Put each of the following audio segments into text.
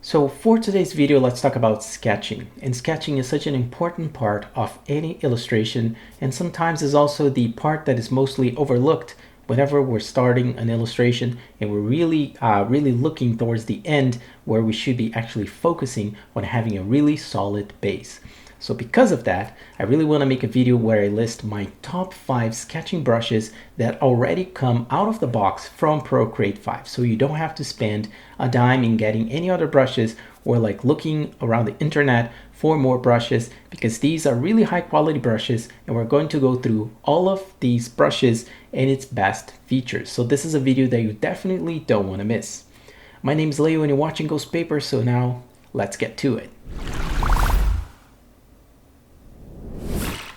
So for today's video, let's talk about sketching. And sketching is such an important part of any illustration, and sometimes is also the part that is mostly overlooked whenever we're starting an illustration and we're really looking towards the end where we should be actually focusing on having a really solid base. So because of that, I really want to make a video where I list my top 5 sketching brushes that already come out of the box from Procreate 5. So you don't have to spend a dime in getting any other brushes or like looking around the internet for more brushes, because these are really high quality brushes and we're going to go through all of these brushes and its best features. So this is a video that you definitely don't want to miss. My name is Leo and you're watching Ghost Paper, so now let's get to it.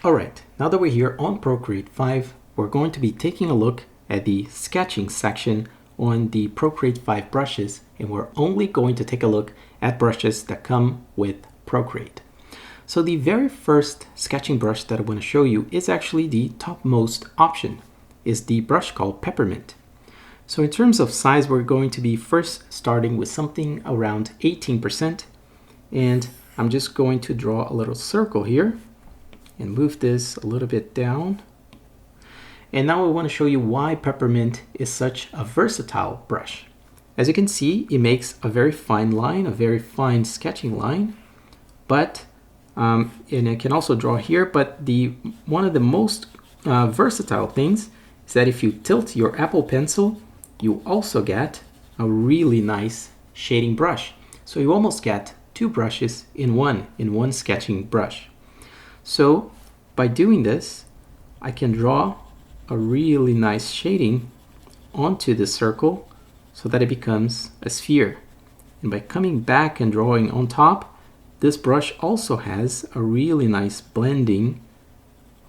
Alright, now that we're here on Procreate 5, we're going to be taking a look at the sketching section on the Procreate 5 brushes, and we're only going to take a look at brushes that come with Procreate. So the very first sketching brush that I want to show you is actually the topmost option, is the brush called Peppermint. So in terms of size, we're going to be first starting with something around 18%, and I'm just going to draw a little circle here and move this a little bit down. And now I want to show you why Peppermint is such a versatile brush. As you can see, it makes a very fine line, a very fine sketching line, but and it can also draw here, but one of the most versatile things is that if you tilt your Apple Pencil, you also get a really nice shading brush. So you almost get two brushes in one sketching brush. So by doing this, I can draw a really nice shading onto the circle so that it becomes a sphere. And by coming back and drawing on top, this brush also has a really nice blending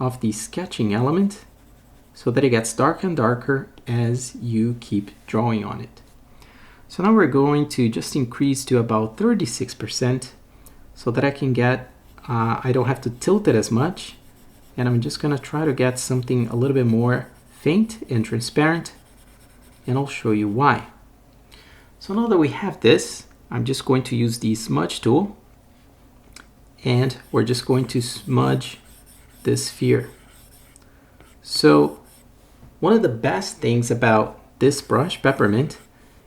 of the sketching element so that it gets darker and darker as you keep drawing on it. So now we're going to just increase to about 36% so that I can get I don't have to tilt it as much, and I'm just going to try to get something a little bit more faint and transparent, and I'll show you why. So now that we have this, I'm just going to use the smudge tool, and we're just going to smudge this sphere. So one of the best things about this brush, Peppermint,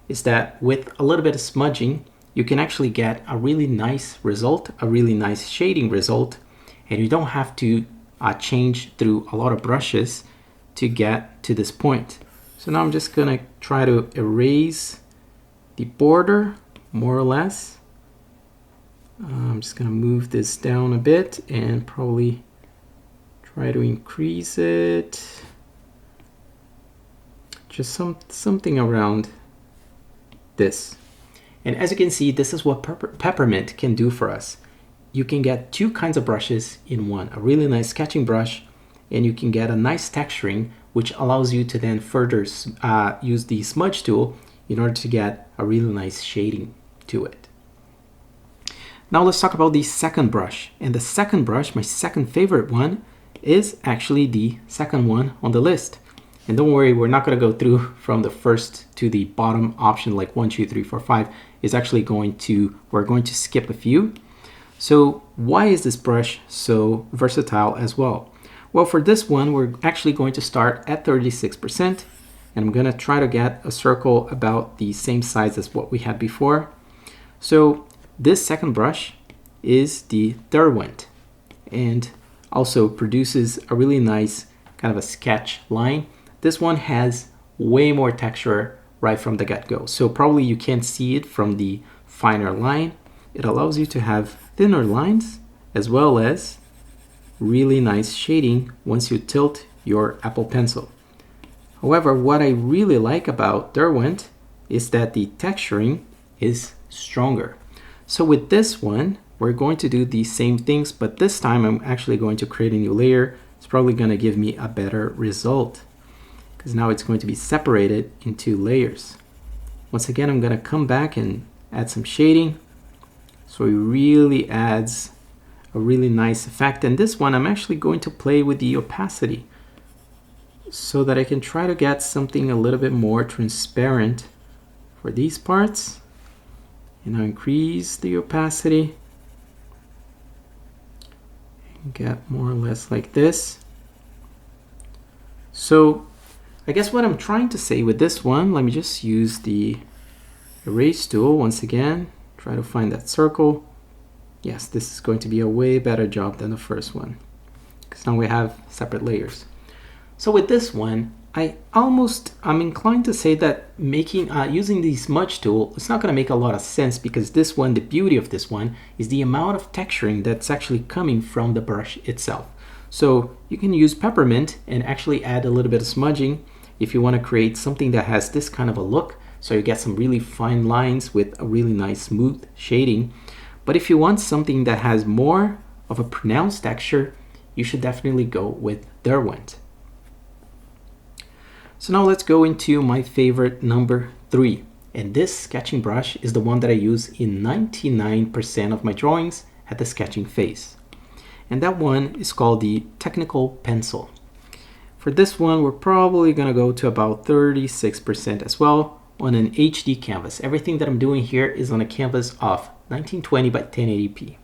is that with a little bit of smudging, you can actually get a really nice result, a really nice shading result, and you don't have to change through a lot of brushes to get to this point. So now I'm just gonna try to erase the border, more or less. I'm just gonna move this down a bit and probably try to increase it. Just something around this. And as you can see, this is what Peppermint can do for us. You can get two kinds of brushes in one, a really nice sketching brush, and you can get a nice texturing, which allows you to then further use the smudge tool in order to get a really nice shading to it. Now let's talk about the second brush. And the second brush, my second favorite one, is actually the second one on the list. And don't worry, we're not going to go through from the first to the bottom option like 1, 2, 3, 4, 5. Is actually we're going to skip a few. So why is this brush so versatile as well? Well, for this one, we're actually going to start at 36%, and I'm going to try to get a circle about the same size as what we had before. So this second brush is the Derwent, and also produces a really nice kind of a sketch line. This one has way more texture right from the get-go. So probably you can't see it from the finer line. It allows you to have thinner lines as well as really nice shading once you tilt your Apple Pencil. However, what I really like about Derwent is that the texturing is stronger. So with this one, we're going to do the same things, but this time I'm actually going to create a new layer. It's probably going to give me a better result, because now it's going to be separated into layers. Once again, I'm going to come back and add some shading, so it really adds a really nice effect. And this one, I'm actually going to play with the opacity so that I can try to get something a little bit more transparent for these parts. And now increase the opacity and get more or less like this. So I guess what I'm trying to say with this one, let me just use the erase tool once again, try to find that circle. Yes, this is going to be a way better job than the first one, because now we have separate layers. So with this one, I'm inclined to say that using the smudge tool, it's not going to make a lot of sense, because this one, the beauty of this one is the amount of texturing that's actually coming from the brush itself. So you can use Peppermint and actually add a little bit of smudging if you want to create something that has this kind of a look, so you get some really fine lines with a really nice smooth shading. But if you want something that has more of a pronounced texture, you should definitely go with Derwent. So now let's go into my favorite number 3. And this sketching brush is the one that I use in 99% of my drawings at the sketching phase. And that one is called the Technical Pencil. For this one, we're probably going to go to about 36% as well on an HD canvas. Everything that I'm doing here is on a canvas of 1920 by 1080p.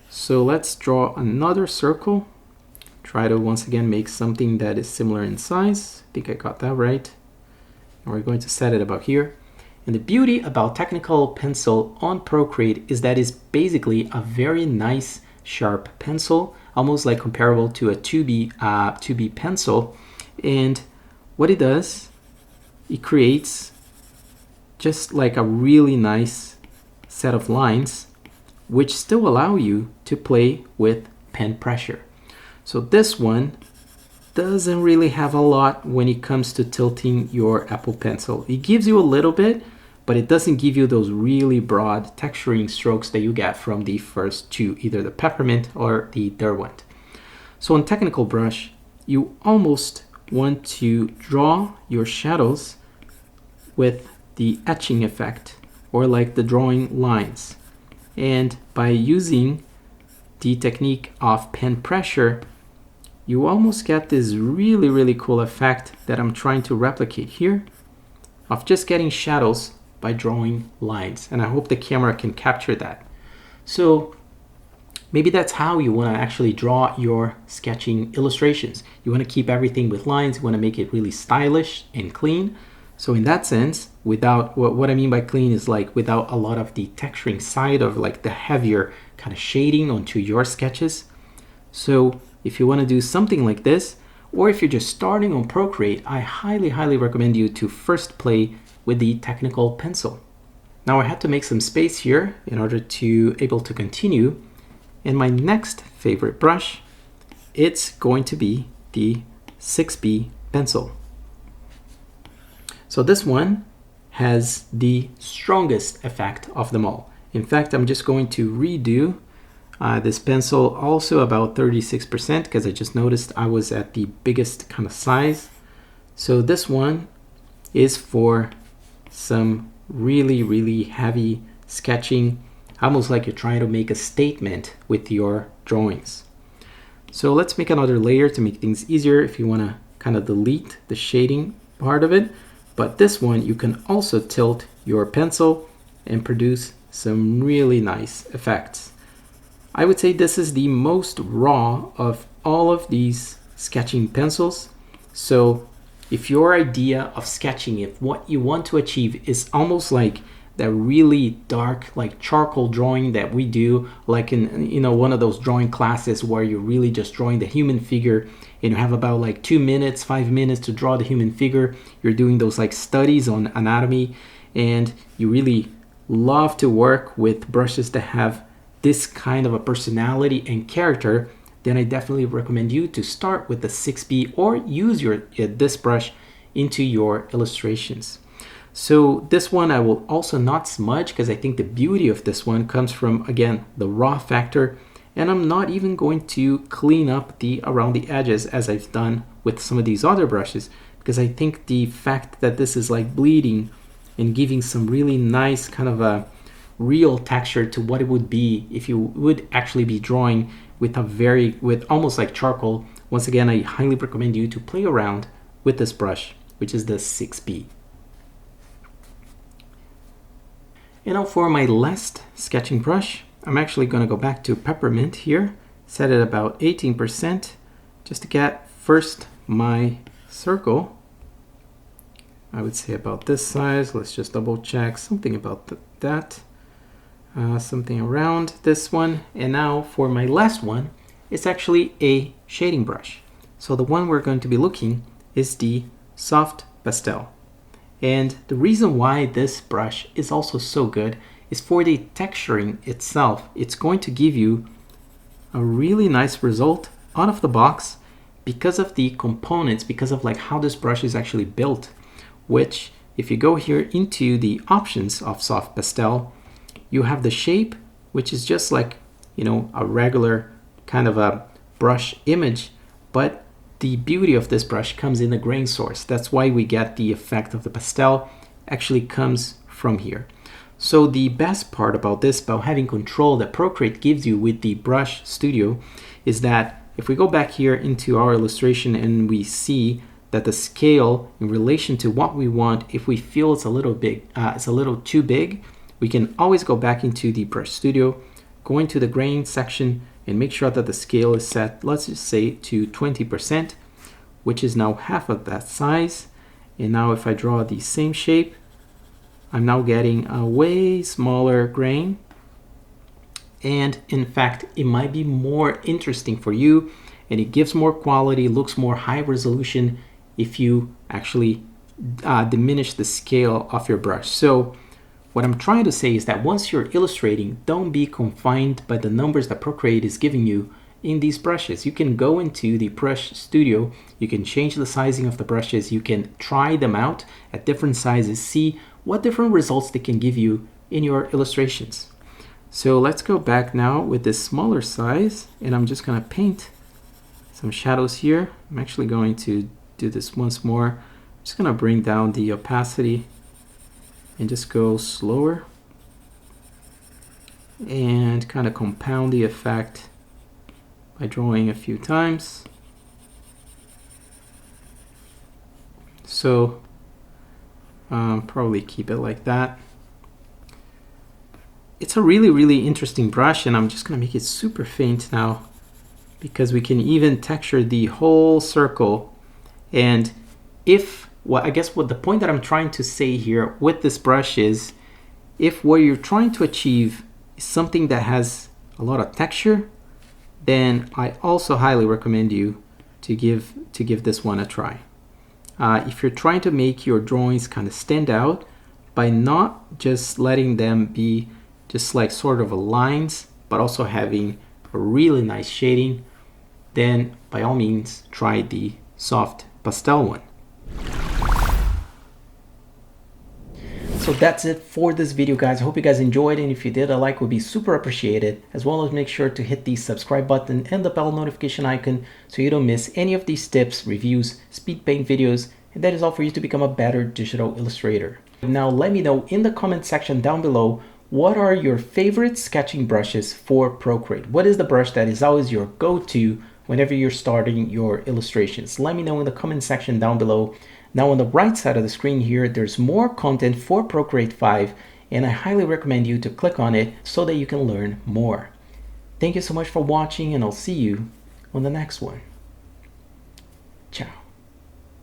So let's draw another circle. Try to once again make something that is similar in size. I think I got that right. And we're going to set it about here. And the beauty about Technical Pencil on Procreate is that it's basically a very nice sharp pencil, almost like comparable to a 2B pencil. And what it does, it creates just like a really nice set of lines which still allow you to play with pen pressure. So this one doesn't really have a lot when it comes to tilting your Apple Pencil. It gives you a little bit, but it doesn't give you those really broad texturing strokes that you get from the first two, either the Peppermint or the Derwent. So on Technical Brush, you almost want to draw your shadows with the etching effect, or like the drawing lines. And by using the technique of pen pressure, you almost get this really cool effect that I'm trying to replicate here, of just getting shadows by drawing lines. And I hope the camera can capture that. So maybe that's how you want to actually draw your sketching illustrations. You want to keep everything with lines, you want to make it really stylish and clean. So in that sense, without, what I mean by clean is like without a lot of the texturing side of like the heavier kind of shading onto your sketches. So if you want to do something like this, or if you're just starting on Procreate, I highly recommend you to first play with the Technical Pencil. Now I had to make some space here in order to able to continue. And my next favorite brush, it's going to be the 6B pencil. So this one has the strongest effect of them all. In fact, I'm just going to redo this pencil also about 36%, because I just noticed I was at the biggest kind of size. So this one is for some really heavy sketching, almost like you're trying to make a statement with your drawings. So let's make another layer to make things easier if you want to kind of delete the shading part of it. But this one, you can also tilt your pencil and produce some really nice effects. I would say this is the most raw of all of these sketching pencils. So if your idea of sketching, if what you want to achieve is almost like that really dark, like charcoal drawing that we do, like in one of those drawing classes where you're really just drawing the human figure, and you have about like 2 minutes, 5 minutes to draw the human figure. You're doing those like studies on anatomy, and you really love to work with brushes that have this kind of a personality and character, then I definitely recommend you to start with the 6B or use this brush into your illustrations. So this one I will also not smudge, because I think the beauty of this one comes from, again, the raw factor. And I'm not even going to clean up around the edges as I've done with some of these other brushes, because I think the fact that this is like bleeding and giving some really nice kind of a real texture to what it would be if you would actually be drawing with almost like charcoal. Once again, I highly recommend you to play around with this brush, which is the 6B. And now for my last sketching brush, I'm actually going to go back to Peppermint here, set it about 18%, just to get first my circle. I would say about this size. Let's just double check something about that. Something around this one. And now for my last one, it's actually a shading brush. So the one we're going to be looking is the soft pastel. And the reason why this brush is also so good is for the texturing itself. It's going to give you a really nice result out of the box because of the components, because of like how this brush is actually built, which if you go here into the options of soft pastel, you have the shape, which is just like, you know, a regular kind of a brush image, but the beauty of this brush comes in the grain source. That's why we get the effect of the pastel actually comes from here. So the best part about this, about having control that Procreate gives you with the Brush Studio, is that if we go back here into our illustration and we see that the scale in relation to what we want, if we feel it's a little big, it's a little too big, we can always go back into the Brush Studio, go into the grain section and make sure that the scale is set, let's just say to 20%, which is now half of that size. And now if I draw the same shape, I'm now getting a way smaller grain. And in fact, it might be more interesting for you and it gives more quality, looks more high resolution if you actually diminish the scale of your brush. So what I'm trying to say is that once you're illustrating, don't be confined by the numbers that Procreate is giving you in these brushes. You can go into the Brush Studio, you can change the sizing of the brushes, you can try them out at different sizes, see what different results they can give you in your illustrations. So let's go back now with this smaller size, and I'm just going to paint some shadows here. I'm actually going to do this once more. I'm just going to bring down the opacity and just go slower and kind of compound the effect by drawing a few times. So probably keep it like that. It's a really interesting brush, and I'm just gonna make it super faint now because we can even texture the whole circle. And if, well, I guess what the point that I'm trying to say here with this brush is, if what you're trying to achieve is something that has a lot of texture, then I also highly recommend you to give this one a try. If you're trying to make your drawings kind of stand out by not just letting them be just like sort of a lines, but also having a really nice shading, then by all means try the soft pastel one. So that's it for this video, guys. I hope you guys enjoyed, and if you did, a like would be super appreciated, as well as make sure to hit the subscribe button and the bell notification icon so you don't miss any of these tips, reviews, speed paint videos, and that is all for you to become a better digital illustrator. Now let me know in the comment section down below, what are your favorite sketching brushes for Procreate? What is the brush that is always your go-to whenever you're starting your illustrations? Let me know in the comment section down below. Now on the right side of the screen here, there's more content for Procreate 5, and I highly recommend you to click on it so that you can learn more. Thank you so much for watching, and I'll see you on the next one. Ciao.